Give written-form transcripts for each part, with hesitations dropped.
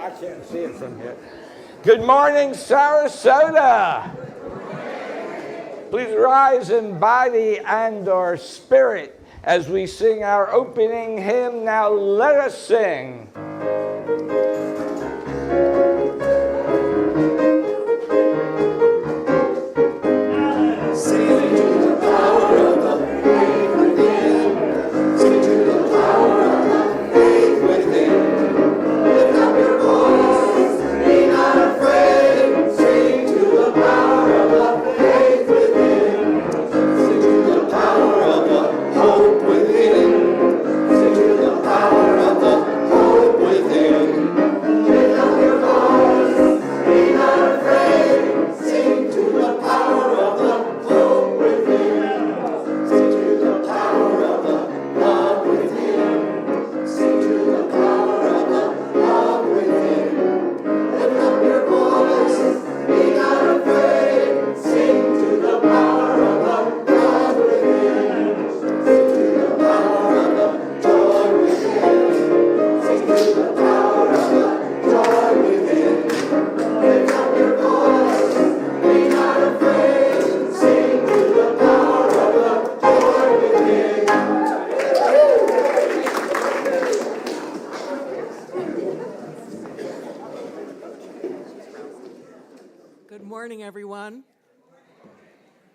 I can't see it from here. Good morning, Sarasota. Please rise in body and or spirit as we sing our opening hymn. Now let us sing.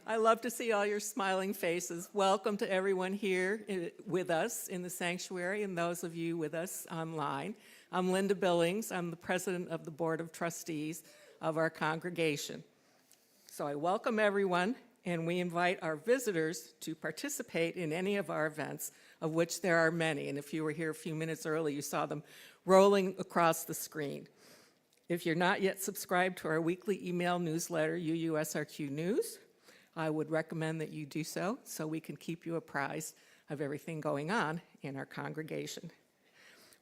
I love to see all your smiling faces. Welcome to everyone here with us in the sanctuary and those of you with us online. I'm Linda Billings. I'm the president of the Board of Trustees of our congregation. So I welcome everyone, and we invite our visitors to participate in any of our events, of which there are many. And if you were here a few minutes early, you saw them rolling across the screen. If you're not yet subscribed to our weekly email newsletter, UUSRQ News, I would recommend that you do so we can keep you apprised of everything going on in our congregation.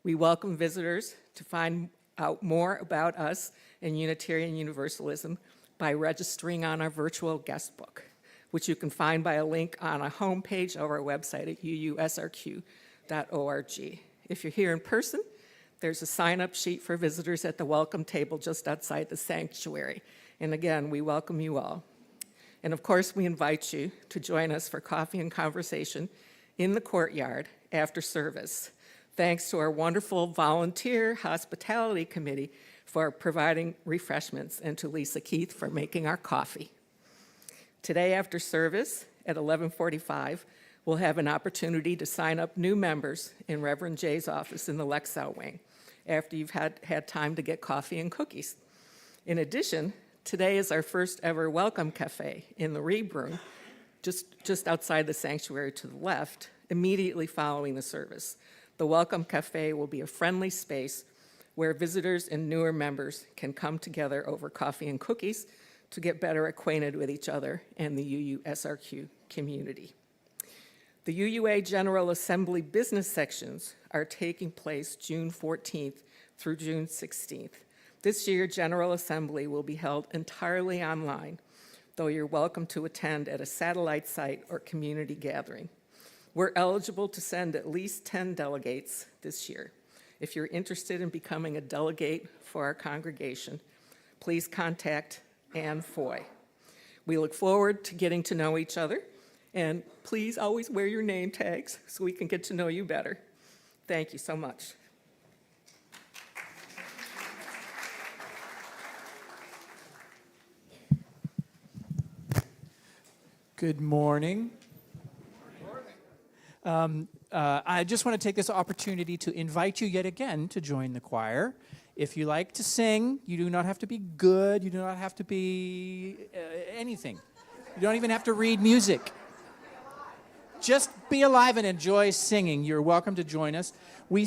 We welcome visitors to find out more about us and Unitarian Universalism by registering on our virtual guest book, which you can find by a link on a homepage of our website at uusrq.org. If you're here in person, there's a sign-up sheet for visitors at the welcome table just outside the sanctuary. And again, we welcome you all. And of course, we invite you to join us for coffee and conversation in the courtyard after service. Thanks to our wonderful volunteer hospitality committee for providing refreshments, and to Lisa Keith for making our coffee. Today after service at 11:45, we'll have an opportunity to sign up new members in Reverend Jay's office in the Lexow wing after you've had time to get coffee and cookies. In addition, today is our first ever welcome cafe in the Reeb Room, just outside the sanctuary to the left, immediately following the service. The welcome cafe will be a friendly space where visitors and newer members can come together over coffee and cookies to get better acquainted with each other and the UUSRQ community. The UUA General Assembly business sections are taking place June 14th through June 16th. This year, General Assembly will be held entirely online, though you're welcome to attend at a satellite site or community gathering. We're eligible to send at least 10 delegates this year. If you're interested in becoming a delegate for our congregation, please contact Ann Foy. We look forward to getting to know each other, and please always wear your name tags so we can get to know you better. Thank you so much. Good morning. I just want to take this opportunity to invite you yet again to join the choir. If you like to sing, you do not have to be good. You do not have to be anything. You don't even have to read music. Just be alive and enjoy singing. You're welcome to join us. We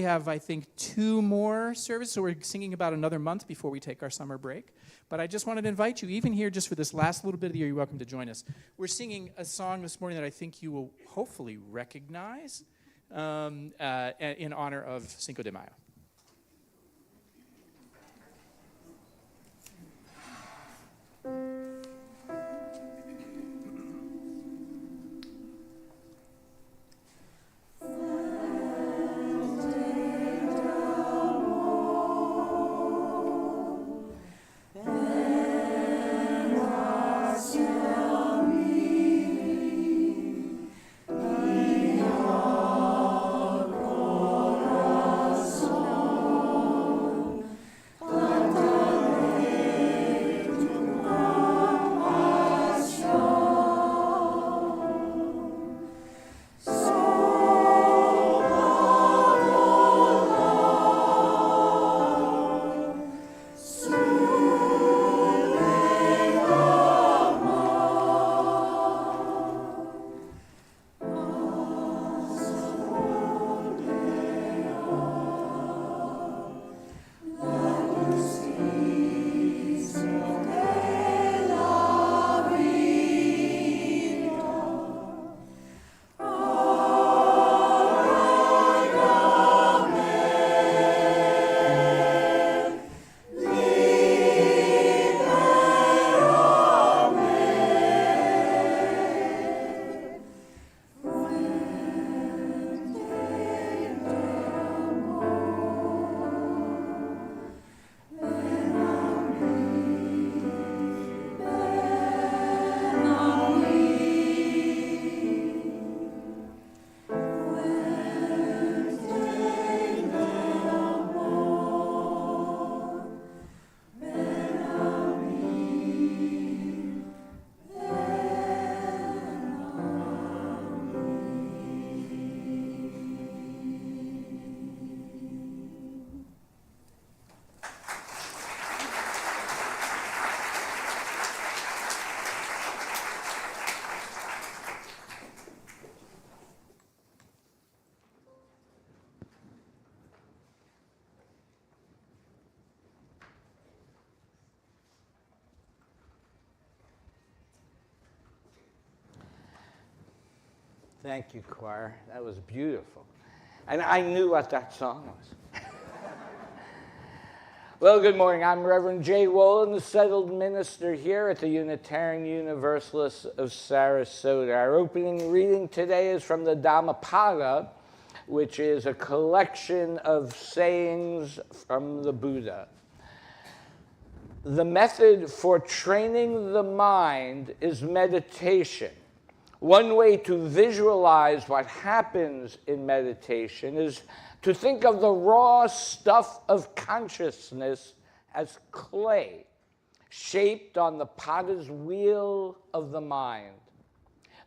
have, I think, 2 more services, so we're singing about another month before we take our summer break. But I just wanted to invite you, even here just for this last little bit of the year, you're welcome to join us. We're singing a song this morning that I think you will hopefully recognize in honor of Cinco de Mayo. Fuente de amor. Thank you, choir. That was beautiful. And I knew what that song was. Well, good morning. I'm Reverend J. Wolin, the settled minister here at the Unitarian Universalist of Sarasota. Our opening reading today is from the Dhammapada, which is a collection of sayings from the Buddha. The method for training the mind is meditation. One way to visualize what happens in meditation is to think of the raw stuff of consciousness as clay, shaped on the potter's wheel of the mind.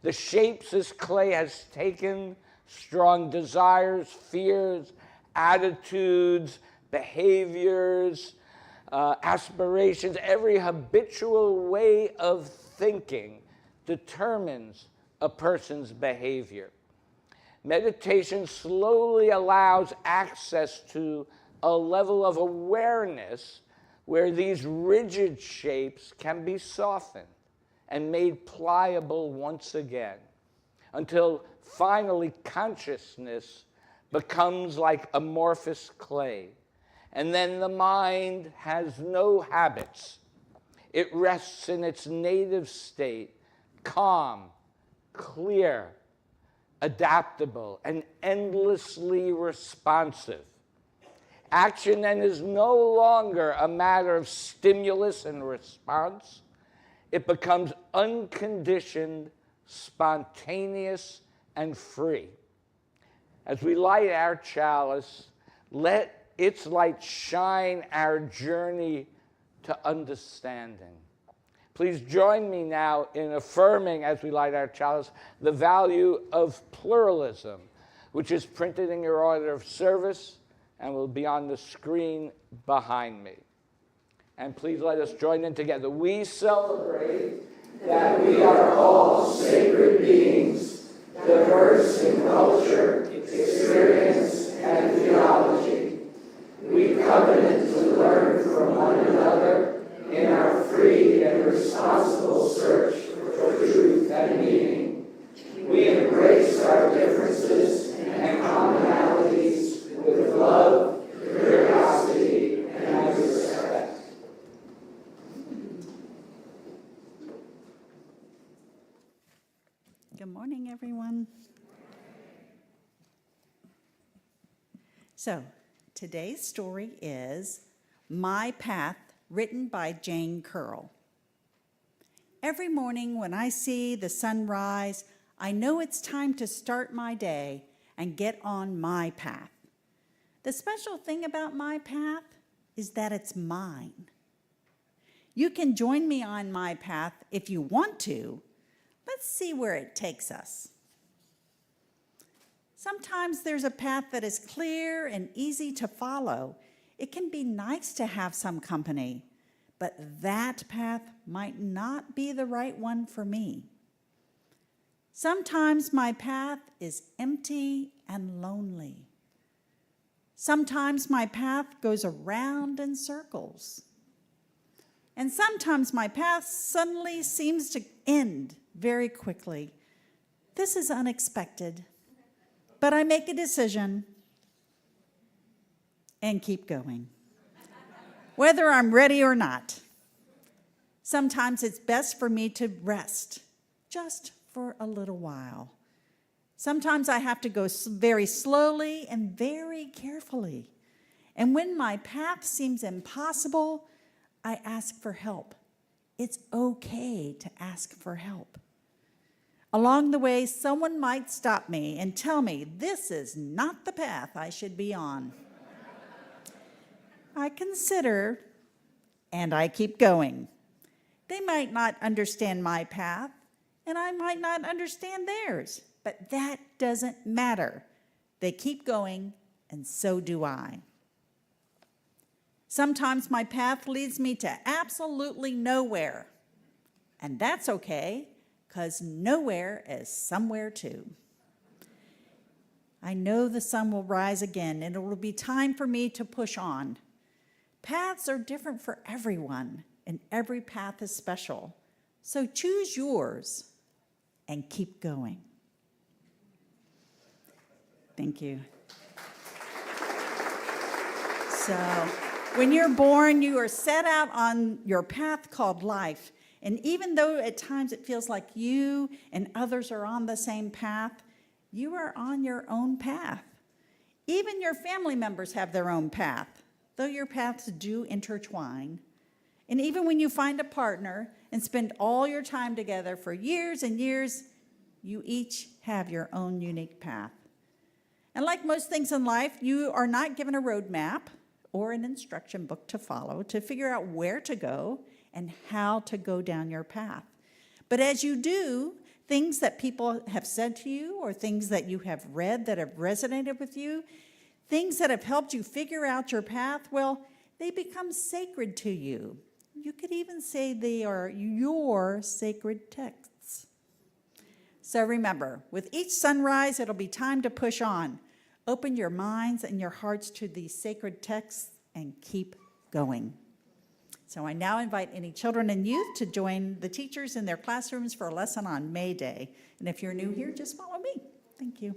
The shapes this clay has taken, strong desires, fears, attitudes, behaviors, aspirations, every habitual way of thinking determines a person's behavior. Meditation slowly allows access to a level of awareness where these rigid shapes can be softened and made pliable once again, until finally consciousness becomes like amorphous clay. And then the mind has no habits. It rests in its native state, calm, clear, adaptable, and endlessly responsive. Action then is no longer a matter of stimulus and response. It becomes unconditioned, spontaneous, and free. As we light our chalice, let its light shine our journey to understanding. Please join me now in affirming, as we light our chalice, the value of pluralism, which is printed in your order of service and will be on the screen behind me. And please let us join in together. We celebrate that we are all sacred beings, diverse in culture, experience, and theology. We covenant to learn from one another in our free and responsible search for truth and meaning. We embrace our differences and commonalities with love, curiosity, and respect. Good morning, everyone. So, today's story is My Path, written by Jane Curl. Every morning when I see the sun rise, I know it's time to start my day and get on my path. The special thing about my path is that it's mine. You can join me on my path if you want to. Let's see where it takes us. Sometimes there's a path that is clear and easy to follow. It can be nice to have some company, but that path might not be the right one for me. Sometimes my path is empty and lonely. Sometimes my path goes around in circles. And sometimes my path suddenly seems to end very quickly. This is unexpected, but I make a decision and keep going, whether I'm ready or not. Sometimes it's best for me to rest just for a little while. Sometimes I have to go very slowly and very carefully. And when my path seems impossible, I ask for help. It's okay to ask for help. Along the way, someone might stop me and tell me this is not the path I should be on. I consider, and I keep going. They might not understand my path, and I might not understand theirs, but that doesn't matter. They keep going, and so do I. Sometimes my path leads me to absolutely nowhere, and that's okay, because nowhere is somewhere too. I know the sun will rise again, and it will be time for me to push on. Paths are different for everyone, and every path is special. So choose yours and keep going. Thank you. So, when you're born, you are set out on your path called life. And even though at times it feels like you and others are on the same path, you are on your own path. Even your family members have their own path, though your paths do intertwine. And even when you find a partner and spend all your time together for years and years, you each have your own unique path. And like most things in life, you are not given a roadmap or an instruction book to follow to figure out where to go and how to go down your path. But as you do, things that people have said to you or things that you have read that have resonated with you, things that have helped you figure out your path, well, they become sacred to you. You could even say they are your sacred texts. So remember, with each sunrise, it'll be time to push on. Open your minds and your hearts to these sacred texts and keep going. So I now invite any children and youth to join the teachers in their classrooms for a lesson on May Day. And if you're new here, just follow me. Thank you.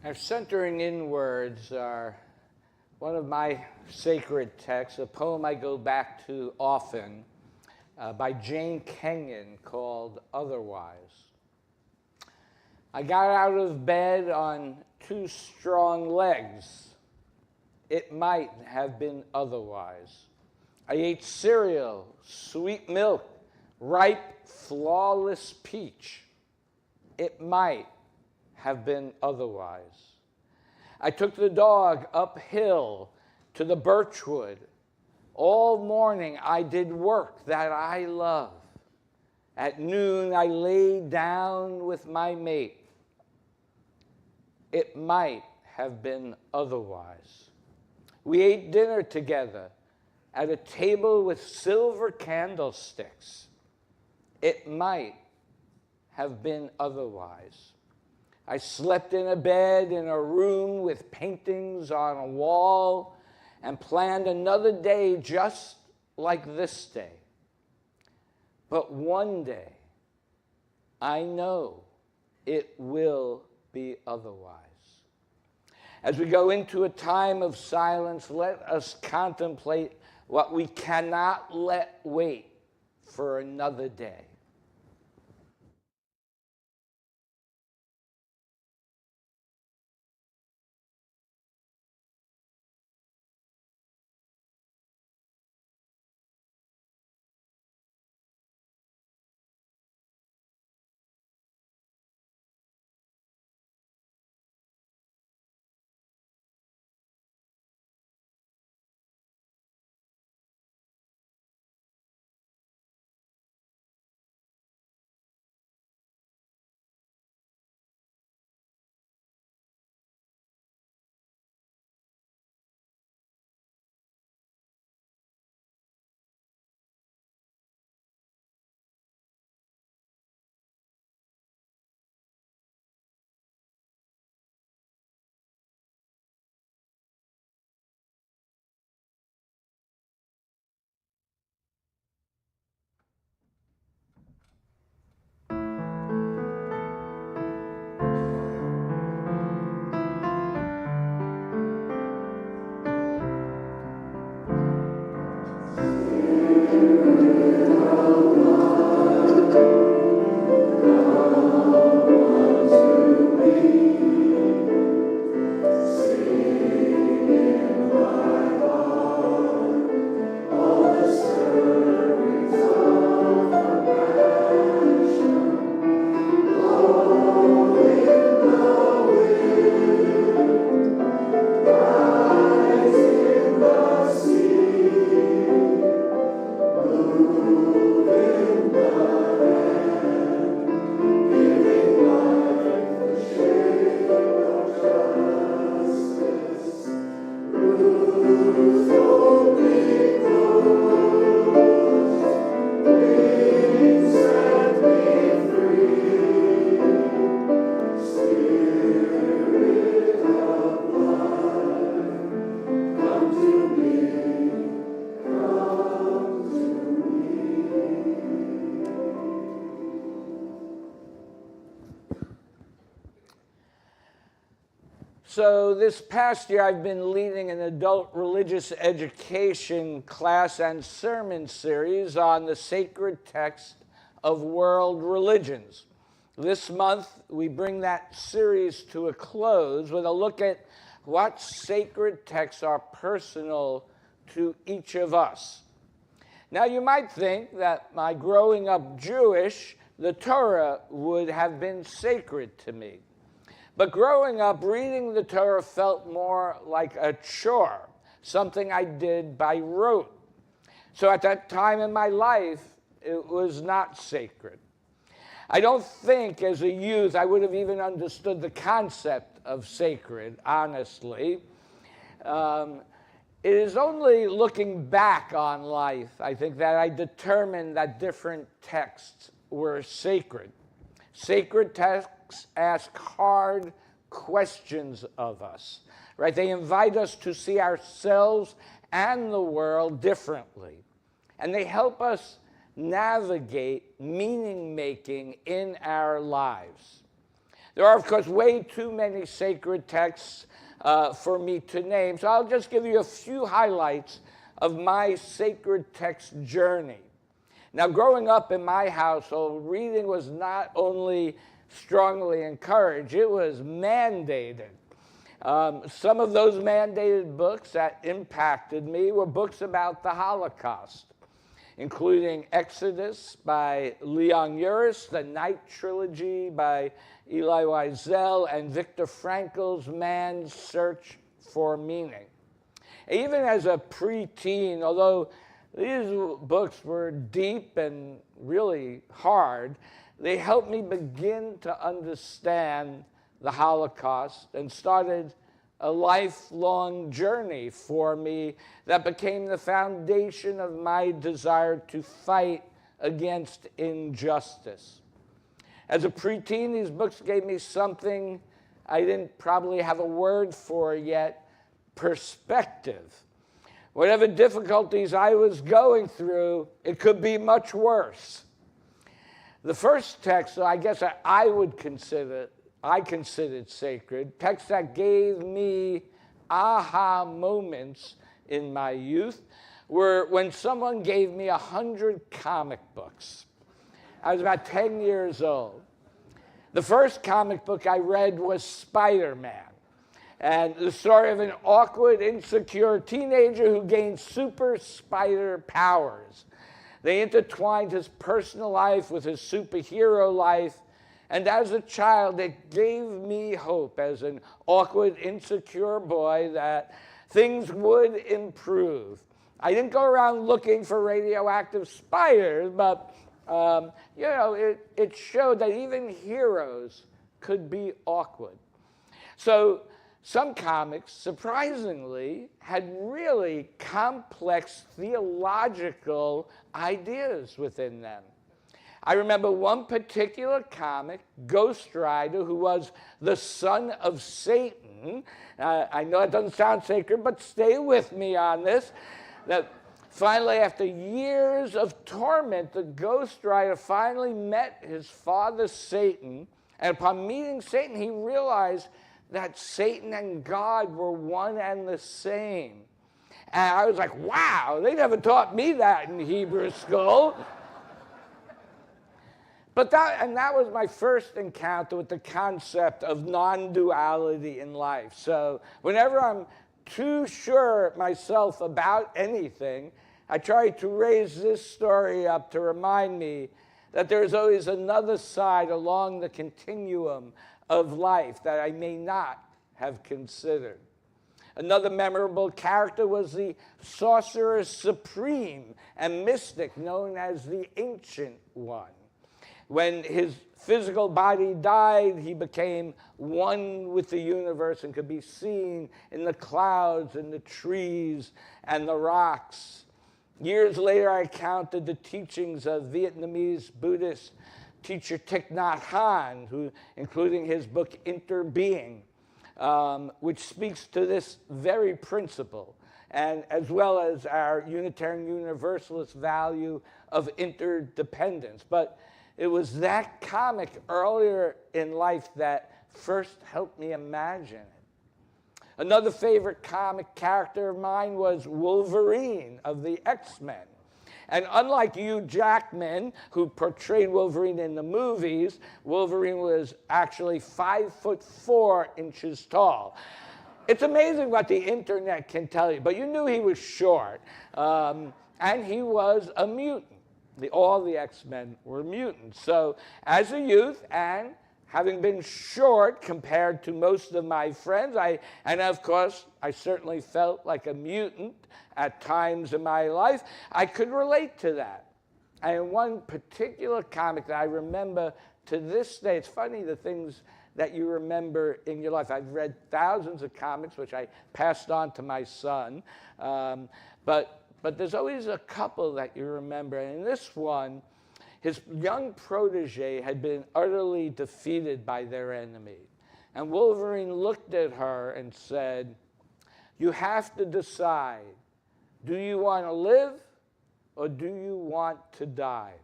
Our centering inwards are one of my sacred texts, a poem I go back to often by Jane Kenyon called Otherwise. I got out of bed on two strong legs. It might have been otherwise. I ate cereal, sweet milk, ripe, flawless peach. It might have been otherwise. I took the dog uphill to the birchwood. All morning I did work that I love. At noon I lay down with my mate. It might have been otherwise. We ate dinner together at a table with silver candlesticks. It might have been otherwise. I slept in a bed in a room with paintings on a wall and planned another day just like this day. But one day, I know it will be otherwise. As we go into a time of silence, let us contemplate what we cannot let wait for another day. So this past year, I've been leading an adult religious education class and sermon series on the sacred text of world religions. This month, we bring that series to a close with a look at what sacred texts are personal to each of us. Now, you might think that my growing up Jewish, the Torah would have been sacred to me. But growing up, reading the Torah felt more like a chore, something I did by rote. So at that time in my life, it was not sacred. I don't think as a youth I would have even understood the concept of sacred, honestly. It is only looking back on life, I think, that I determined that different texts were sacred. Sacred texts ask hard questions of us, right? They invite us to see ourselves and the world differently. And they help us navigate meaning-making in our lives. There are, of course, way too many sacred texts for me to name, so I'll just give you a few highlights of my sacred text journey. Now, growing up in my household, reading was not only strongly encouraged, it was mandated. Some of those mandated books that impacted me were books about the Holocaust, including Exodus by Leon Uris, the Night Trilogy by Elie Wiesel, and Viktor Frankl's Man's Search for Meaning. Even as a preteen, although these books were deep and really hard, they helped me begin to understand the Holocaust and started a lifelong journey for me that became the foundation of my desire to fight against injustice. As a preteen, these books gave me something I didn't probably have a word for yet: perspective. Whatever difficulties I was going through, it could be much worse. The first text, I guess I considered sacred, text that gave me aha moments in my youth, were when someone gave me 100 comic books. I was about 10 years old. The first comic book I read was Spider-Man, and the story of an awkward, insecure teenager who gained super spider powers. They intertwined his personal life with his superhero life, and as a child, it gave me hope as an awkward, insecure boy that things would improve. I didn't go around looking for radioactive spiders, but it showed that even heroes could be awkward. So some comics, surprisingly, had really complex theological ideas within them. I remember one particular comic, Ghost Rider, who was the son of Satan. I know it doesn't sound sacred, but stay with me on this. That finally, after years of torment, the Ghost Rider finally met his father, Satan. And upon meeting Satan, he realized that Satan and God were one and the same. And I was like, wow, they never taught me that in Hebrew school. But that was my first encounter with the concept of non-duality in life. So whenever I'm too sure myself about anything, I try to raise this story up to remind me that there's always another side along the continuum of life that I may not have considered. Another memorable character was the sorcerer supreme and mystic known as the Ancient One. When his physical body died, he became one with the universe and could be seen in the clouds and the trees and the rocks. Years later, I encountered the teachings of Vietnamese Buddhist teacher Thich Nhat Hanh, who, including his book Interbeing, which speaks to this very principle, and as well as our Unitarian Universalist value of interdependence. But it was that comic earlier in life that first helped me imagine it. Another favorite comic character of mine was Wolverine of the X-Men. And unlike Hugh Jackman, who portrayed Wolverine in the movies, Wolverine was actually 5'4" tall. It's amazing what the internet can tell you, but you knew he was short. And he was a mutant. All the X-Men were mutants. So as a youth, and having been short compared to most of my friends, and of course, I certainly felt like a mutant at times in my life, I could relate to that. And one particular comic that I remember to this day, it's funny the things that you remember in your life. I've read thousands of comics, which I passed on to my son, but there's always a couple that you remember. And in this one, his young protege had been utterly defeated by their enemy. And Wolverine looked at her and said, "You have to decide, do you want to live or do you want to die?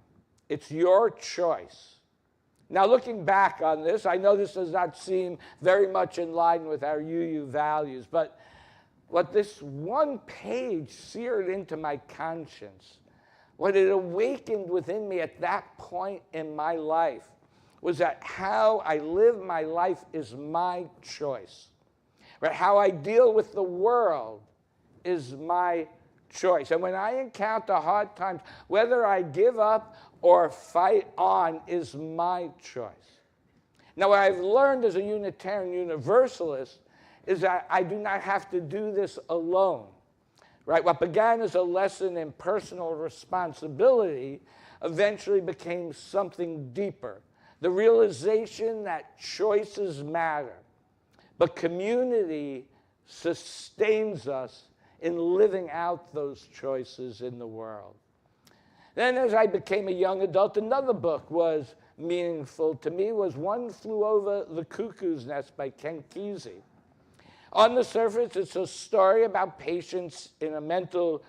It's your choice." Now, looking back on this, I know this does not seem very much in line with our UU values, but what this one page seared into my conscience, what it awakened within me at that point in my life, was that how I live my life is my choice. Right? How I deal with the world is my choice. And when I encounter hard times, whether I give up or fight on is my choice. Now, what I've learned as a Unitarian Universalist is that I do not have to do this alone. Right? What began as a lesson in personal responsibility eventually became something deeper. The realization that choices matter, but community sustains us in living out those choices in the world. Then as I became a young adult, another book was meaningful to me, was One Flew Over the Cuckoo's Nest by Ken Kesey. On the surface, it's a story about patients in a mental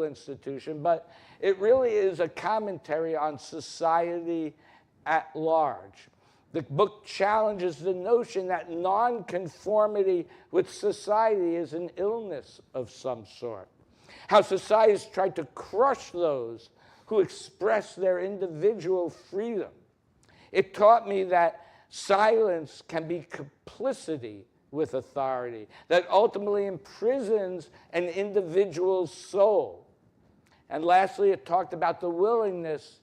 institution, but it really is a commentary on society at large. The book challenges the notion that nonconformity with society is an illness of some sort. How society has tried to crush those who express their individual freedom. It taught me that silence can be complicity with authority, that ultimately imprisons an individual's soul. And lastly, it talked about the willingness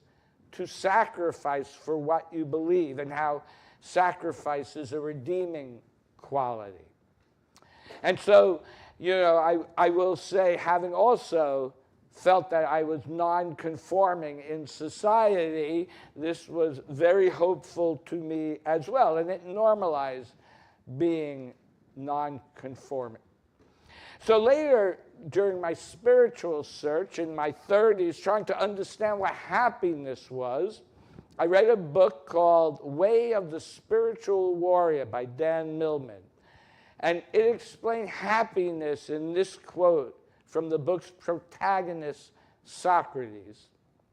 to sacrifice for what you believe and how sacrifice is a redeeming quality. And so, I will say, having also felt that I was non-conforming in society, this was very hopeful to me as well, and it normalized being non-conforming. So later, during my spiritual search in my 30s, trying to understand what happiness was, I read a book called Way of the Spiritual Warrior by Dan Millman. And it explained happiness in this quote from the book's protagonist, Socrates.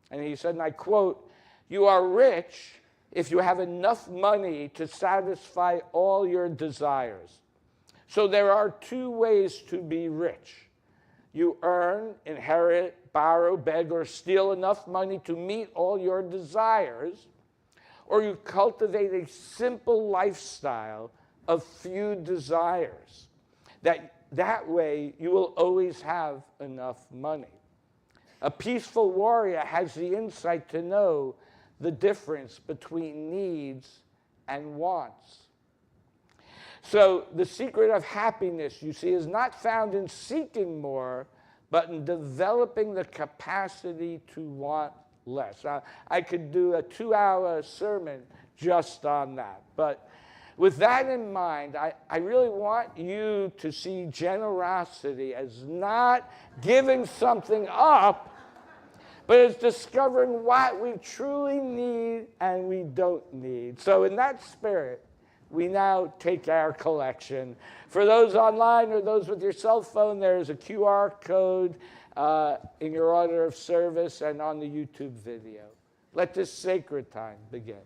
And he said, and I quote, "You are rich if you have enough money to satisfy all your desires. So there are two ways to be rich. You earn, inherit, borrow, beg, or steal enough money to meet all your desires, or you cultivate a simple lifestyle of few desires. That way, you will always have enough money. A peaceful warrior has the insight to know the difference between needs and wants." So the secret of happiness, you see, is not found in seeking more, but in developing the capacity to want less. I could do a 2-hour sermon just on that. But with that in mind, I really want you to see generosity as not giving something up, but as discovering what we truly need and we don't need. So in that spirit, we now take our collection. For those online or those with your cell phone, there's a QR code in your order of service and on the YouTube video. Let this sacred time begin.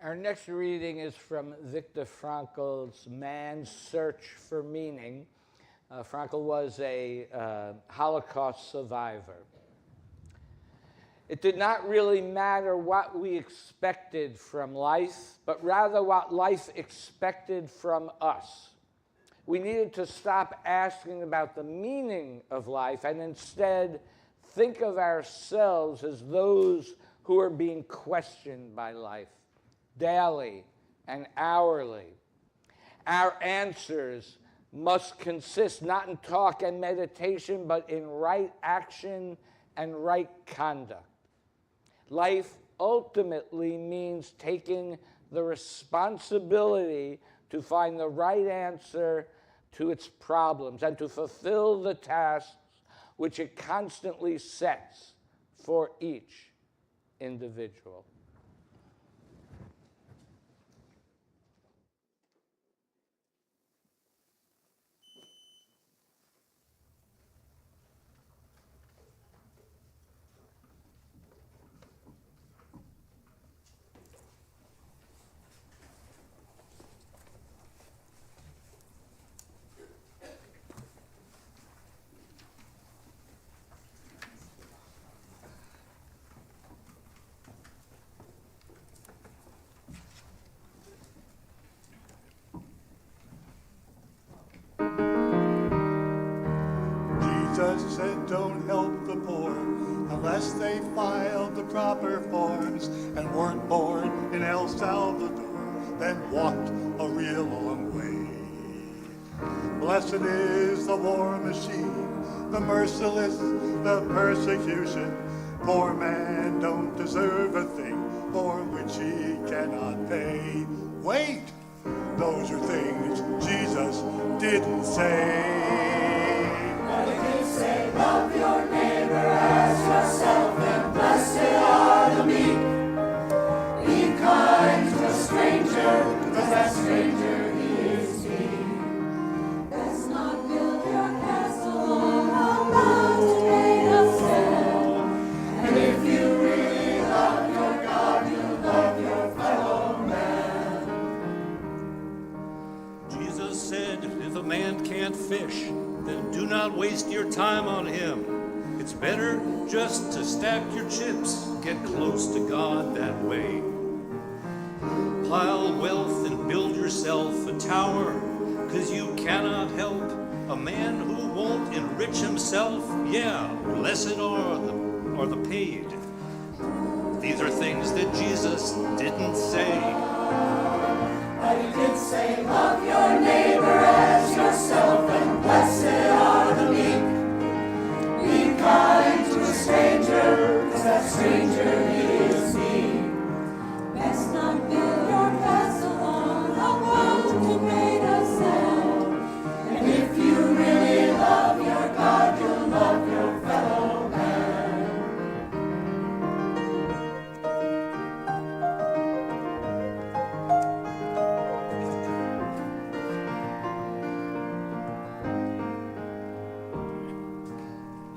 Our next reading is from Viktor Frankl's Man's Search for Meaning. Frankl was a Holocaust survivor. It did not really matter what we expected from life, but rather what life expected from us. We needed to stop asking about the meaning of life and instead think of ourselves as those who are being questioned by life, daily and hourly. Our answers must consist not in talk and meditation, but in right action and right conduct. Life ultimately means taking the responsibility to find the right answer to its problems and to fulfill the tasks which it constantly sets for each individual. Jesus said, don't help the poor unless they filed the proper forms and weren't born in El Salvador, then walked a real long way. Blessed is the war machine, the merciless, the persecution. Poor man don't deserve a thing for which he cannot pay. Wait, those are things Jesus didn't say. Say, love your neighbor as yourself, and blessed are the meek. Be kind to a stranger, because that stranger he is me. Let's not build your castle on a mountain made of sand. And if you really love your God, you love your fellow man. Jesus said, if a man can't fish, then do not waste your time on him. It's better just to stack your chips, get close to God that way. Pile wealth and build yourself a tower, 'cause you cannot help a man who won't enrich himself. Yeah, blessed are the paid. These are things that Jesus didn't say. But he did say, love your neighbor as yourself, and blessed are the meek. Be kind to a stranger, 'cause that stranger he is me. Best not build your castle on a mountain made of sand. And if you really love your God, you'll love your fellow man.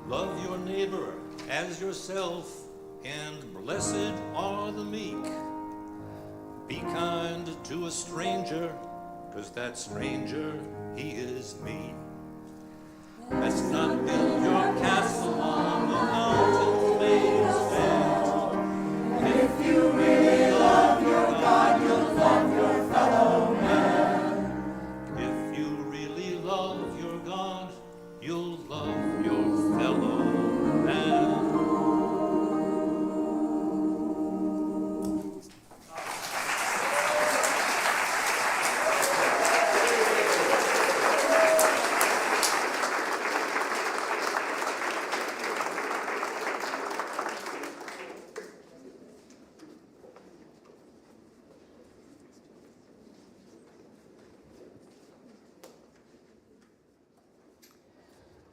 Love your neighbor as yourself, and blessed are the meek. Be kind to a stranger, 'cause that stranger, he is me. Let's not build your castle on a mountain made of sand. And if you really love your God, you'll love your fellow man. If you really love your God, you'll love your fellow man.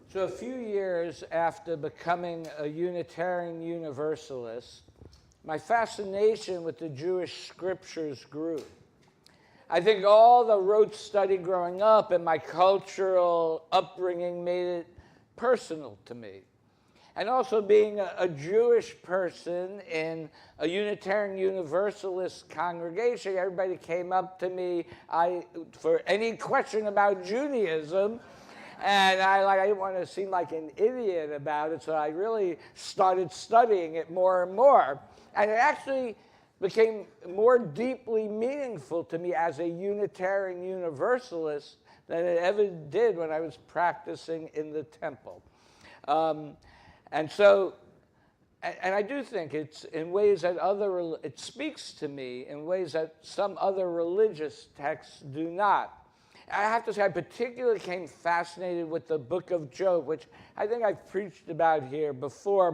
So a few years after becoming a Unitarian Universalist, my fascination with the Jewish scriptures grew. I think all the rote study growing up and my cultural upbringing made it personal to me. And also being a Jewish person in a Unitarian Universalist congregation, everybody came up to me for any question about Judaism. And I didn't want to seem like an idiot about it, so I really started studying it more and more. And it actually became more deeply meaningful to me as a Unitarian Universalist than it ever did when I was practicing in the temple. And I do think it's in ways that it speaks to me in ways that some other religious texts do not. I have to say, I particularly became fascinated with the book of Job, which I think I've preached about here before,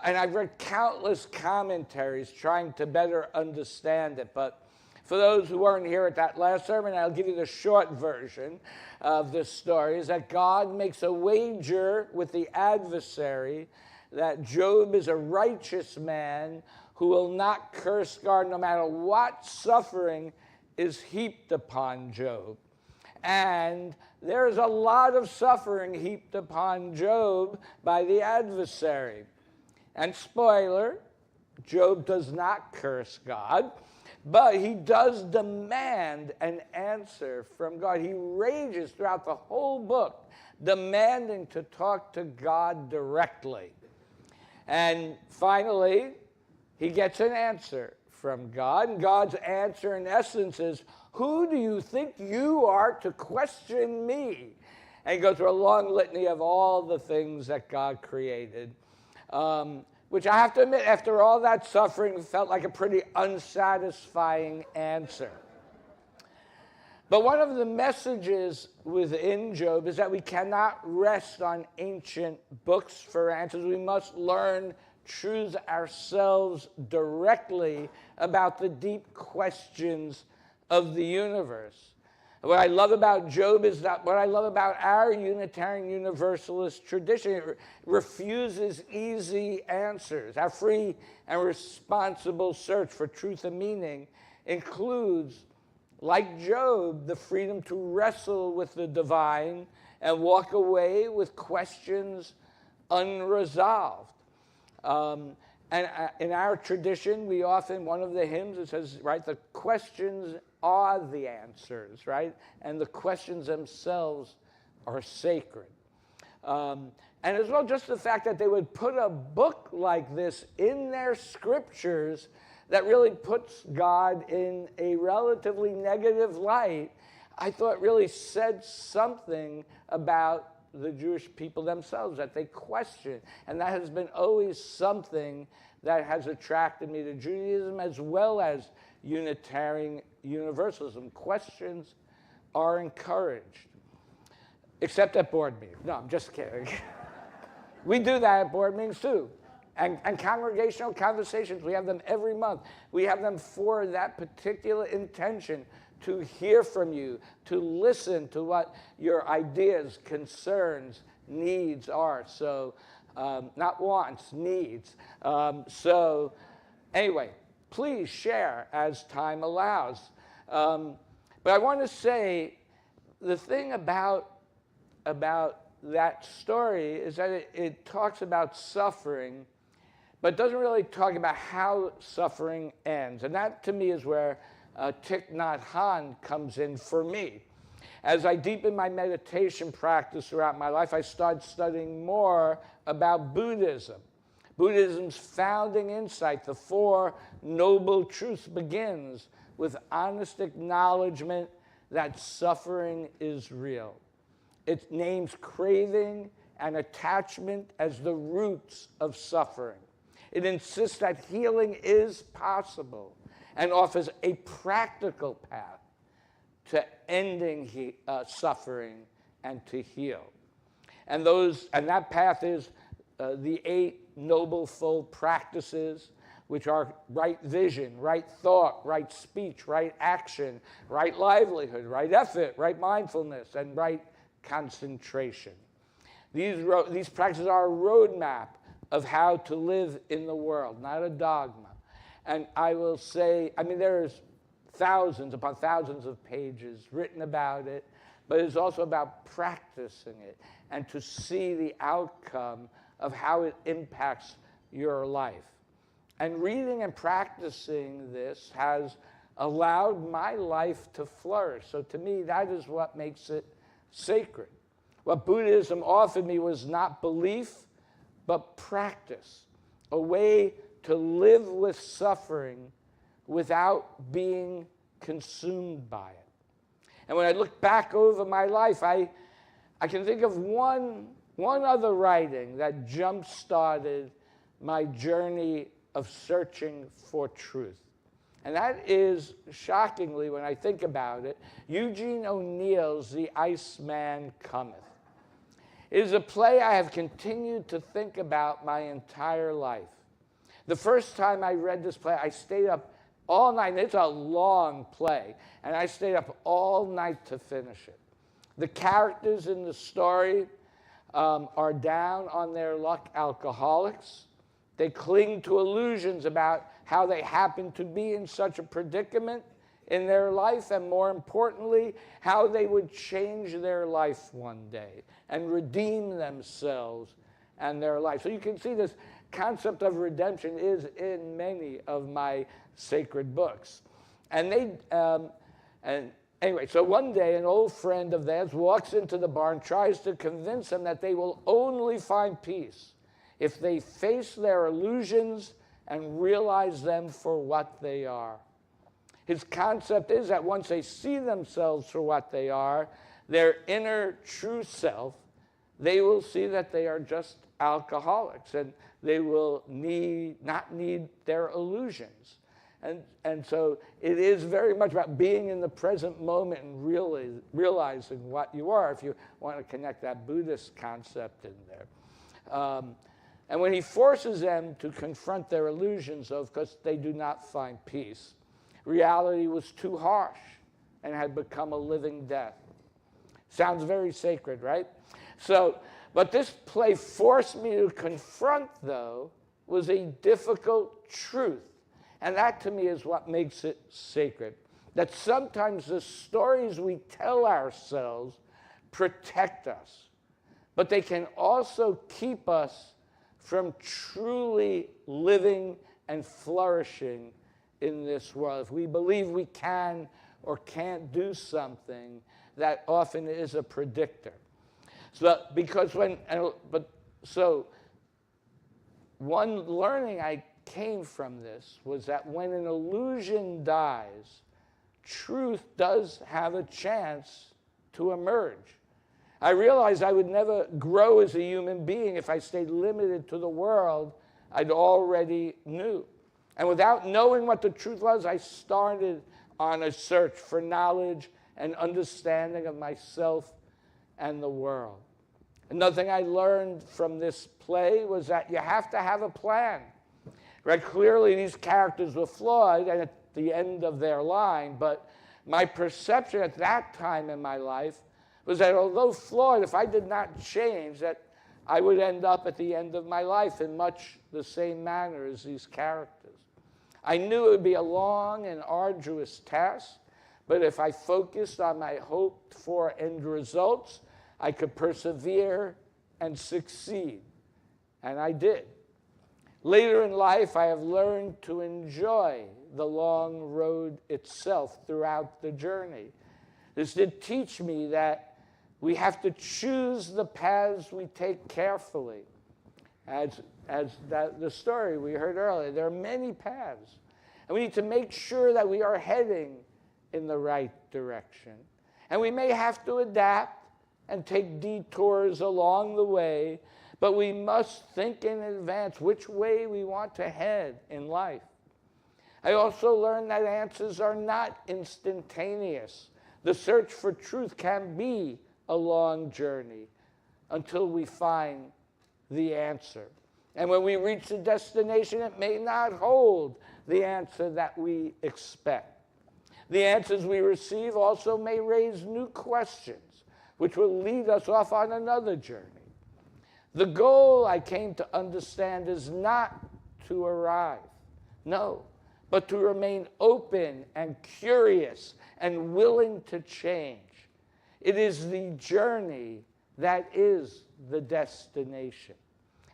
and I've read countless commentaries trying to better understand it. But for those who weren't here at that last sermon, I'll give you the short version of this story, is that God makes a wager with the adversary that Job is a righteous man who will not curse God no matter what suffering is heaped upon Job. And there's a lot of suffering heaped upon Job by the adversary. And spoiler, Job does not curse God, but he does demand an answer from God. He rages throughout the whole book, demanding to talk to God directly. And finally, he gets an answer from God. And God's answer, in essence, is, "Who do you think you are to question me?" And he goes through a long litany of all the things that God created, which I have to admit, after all that suffering, felt like a pretty unsatisfying answer. But one of the messages within Job is that we cannot rest on ancient books for answers. We must learn truths ourselves directly about the deep questions of the universe. What I love about Job is that what I love about our Unitarian Universalist tradition, it refuses easy answers. Our free and responsible search for truth and meaning includes, like Job, the freedom to wrestle with the divine and walk away with questions unresolved. And in our tradition, we often, one of the hymns, it says, right, the questions are the answers, right? And the questions themselves are sacred. And as well, just the fact that they would put a book like this in their scriptures that really puts God in a relatively negative light, I thought really said something about the Jewish people themselves, that they question. And that has been always something that has attracted me to Judaism as well as Unitarian Universalism. Questions are encouraged, except at board meetings. No, I'm just kidding. We do that at board meetings too. And congregational conversations, we have them every month. We have them for that particular intention, to hear from you, to listen to what your ideas, concerns, needs are. So, not wants, needs. So, anyway, please share as time allows. But I want to say the thing about that story is that it talks about suffering, but doesn't really talk about how suffering ends. And that, to me, is where Thich Nhat Hanh comes in for me. As I deepen my meditation practice throughout my life, I started studying more about Buddhism. Buddhism's founding insight, the Four Noble Truths, begins with honest acknowledgement that suffering is real. It names craving and attachment as the roots of suffering. It insists that healing is possible and offers a practical path to ending suffering and to heal. And that path is the 8 Noble Full Practices, which are right vision, right thought, right speech, right action, right livelihood, right effort, right mindfulness, and right concentration. These practices are a roadmap of how to live in the world, not a dogma. And I will say, there's thousands upon thousands of pages written about it, but it's also about practicing it and to see the outcome of how it impacts your life. And reading and practicing this has allowed my life to flourish. So to me, that is what makes it sacred. What Buddhism offered me was not belief, but practice, a way to live with suffering without being consumed by it. And when I look back over my life, I can think of one other writing that jump-started my journey of searching for truth. And that is, shockingly, when I think about it, Eugene O'Neill's The Iceman Cometh. It is a play I have continued to think about my entire life. The first time I read this play, I stayed up all night. It's a long play, and I stayed up all night to finish it. The characters in the story are down on their luck alcoholics. They cling to illusions about how they happen to be in such a predicament in their life, and more importantly, how they would change their life one day and redeem themselves and their life. So you can see this concept of redemption is in many of my sacred books. And anyway, so one day an old friend of theirs walks into the bar and tries to convince them that they will only find peace if they face their illusions and realize them for what they are. His concept is that once they see themselves for what they are, their inner true self, they will see that they are just alcoholics, and they will not need their illusions. And so it is very much about being in the present moment and realizing what you are, if you want to connect that Buddhist concept in there. And when he forces them to confront their illusions, of course, they do not find peace. Reality was too harsh and had become a living death. Sounds very sacred, right? So, but this play forced me to confront, though, was a difficult truth. And that, to me, is what makes it sacred. That sometimes the stories we tell ourselves protect us, but they can also keep us from truly living and flourishing in this world. If we believe we can or can't do something, that often is a predictor. So one learning I came from this was that when an illusion dies, truth does have a chance to emerge. I realized I would never grow as a human being if I stayed limited to the world I'd already knew. And without knowing what the truth was, I started on a search for knowledge and understanding of myself and the world. Another thing I learned from this play was that you have to have a plan. Right? Clearly, these characters were flawed and at the end of their line, but my perception at that time in my life was that although flawed, if I did not change, that I would end up at the end of my life in much the same manner as these characters. I knew it would be a long and arduous task, but if I focused on my hoped-for end results, I could persevere and succeed. And I did. Later in life, I have learned to enjoy the long road itself throughout the journey. This did teach me that we have to choose the paths we take carefully. The story we heard earlier, there are many paths. And we need to make sure that we are heading in the right direction. And we may have to adapt and take detours along the way, but we must think in advance which way we want to head in life. I also learned that answers are not instantaneous. The search for truth can be a long journey until we find the answer. And when we reach the destination, it may not hold the answer that we expect. The answers we receive also may raise new questions, which will lead us off on another journey. The goal, I came to understand, is not to arrive, no, but to remain open and curious and willing to change. It is the journey that is the destination.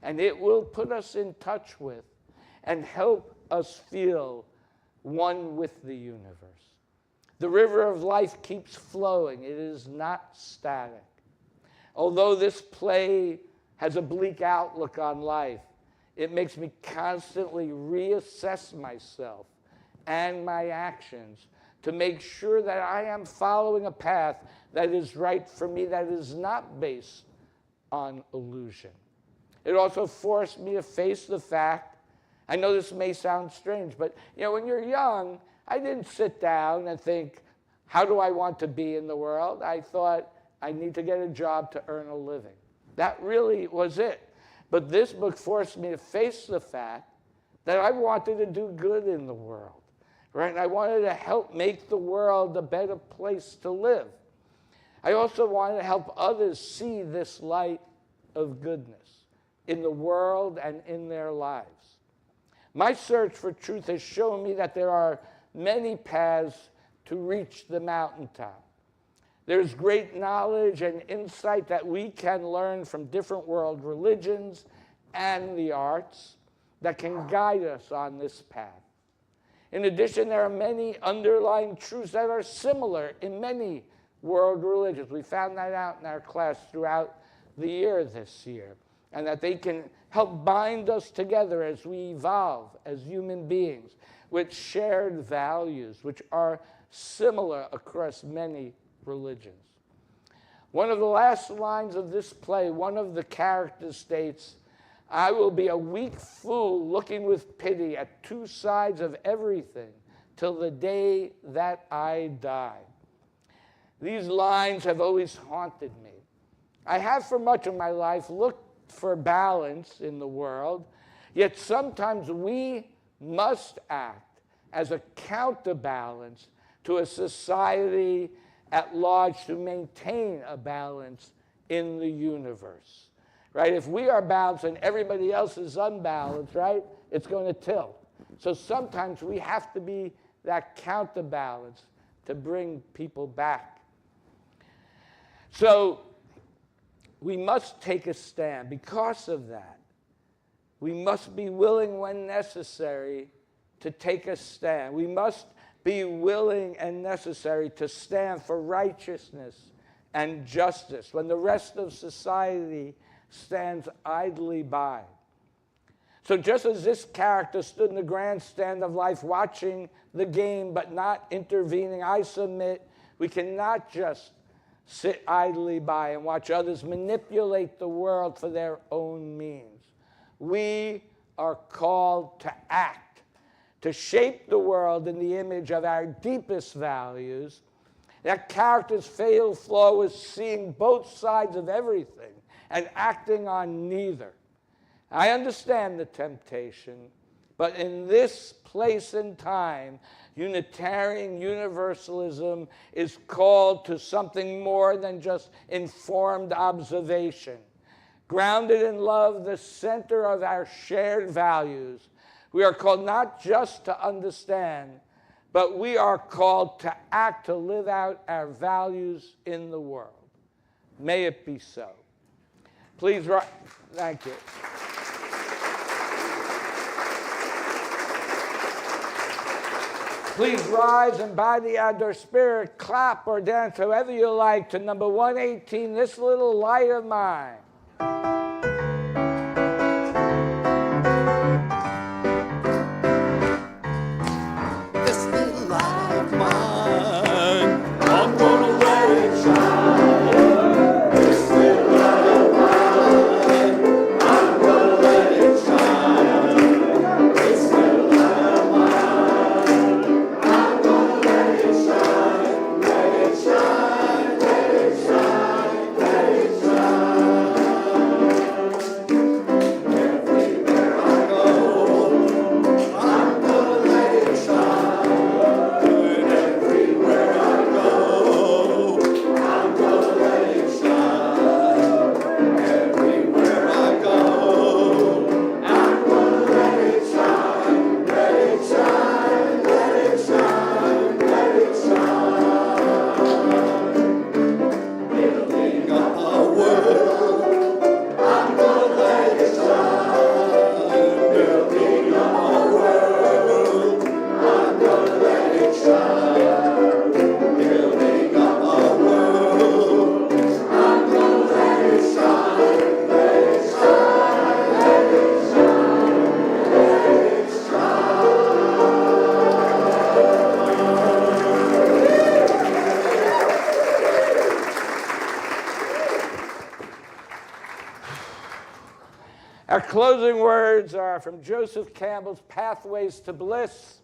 and it will put us in touch with and help us feel one with the universe. The river of life keeps flowing. It is not static. Although this play has a bleak outlook on life, it makes me constantly reassess myself and my actions to make sure that I am following a path that is right for me, that is not based on illusion. It also forced me to face the fact, I know this may sound strange, but when you're young, I didn't sit down and think, how do I want to be in the world? I thought, I need to get a job to earn a living. That really was it. But this book forced me to face the fact that I wanted to do good in the world, right? And I wanted to help make the world a better place to live. I also wanted to help others see this light of goodness in the world and in their lives. My search for truth has shown me that there are many paths to reach the mountaintop. There's great knowledge and insight that we can learn from different world religions and the arts that can guide us on this path. In addition, there are many underlying truths that are similar in many world religions. We found that out in our class throughout the year this year, and that they can help bind us together as we evolve as human beings with shared values, which are similar across many religions. One of the last lines of this play, one of the characters states, I will be a weak fool looking with pity at two sides of everything till the day that I die. These lines have always haunted me. I have for much of my life looked for balance in the world, yet sometimes we must act as a counterbalance to a society at large to maintain a balance in the universe, right? If we are balanced and everybody else is unbalanced, right, it's going to tilt. So sometimes we have to be that counterbalance to bring people back. So we must take a stand. Because of that, we must be willing when necessary to take a stand. We must be willing and necessary to stand for righteousness and justice when the rest of society stands idly by. So just as this character stood in the grandstand of life watching the game but not intervening, I submit we cannot just sit idly by and watch others manipulate the world for their own means. We are called to act, to shape the world in the image of our deepest values. That character's fatal flaw is seeing both sides of everything and acting on neither. I understand the temptation, but in this place and time, Unitarian Universalism is called to something more than just informed observation. Grounded in love, the center of our shared values, we are called not just to understand, but we are called to act, to live out our values in the world. May it be so. Please rise. Thank you. Please rise and by the outdoor spirit, clap or dance however you like to number 118, This Little Light of Mine. Our closing words are from Joseph Campbell's Pathways to Bliss.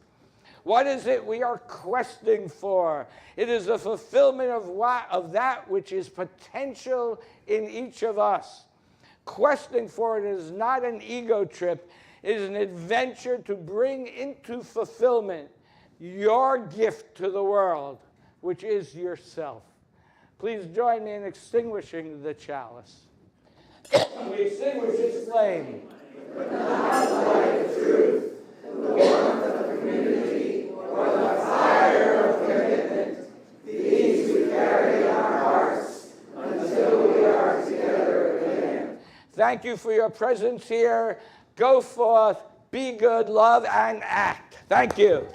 What is it we are questing for? It is the fulfillment of that which is potential in each of us. Questing for it is not an ego trip. It is an adventure to bring into fulfillment your gift to the world, which is yourself. Please join me in extinguishing the chalice. We extinguish its flame. But not the light of truth, the warmth of community, or the fire of commitment. These we carry in our hearts until we are together again. Thank you for your presence here. Go forth, be good, love, and act. Thank you.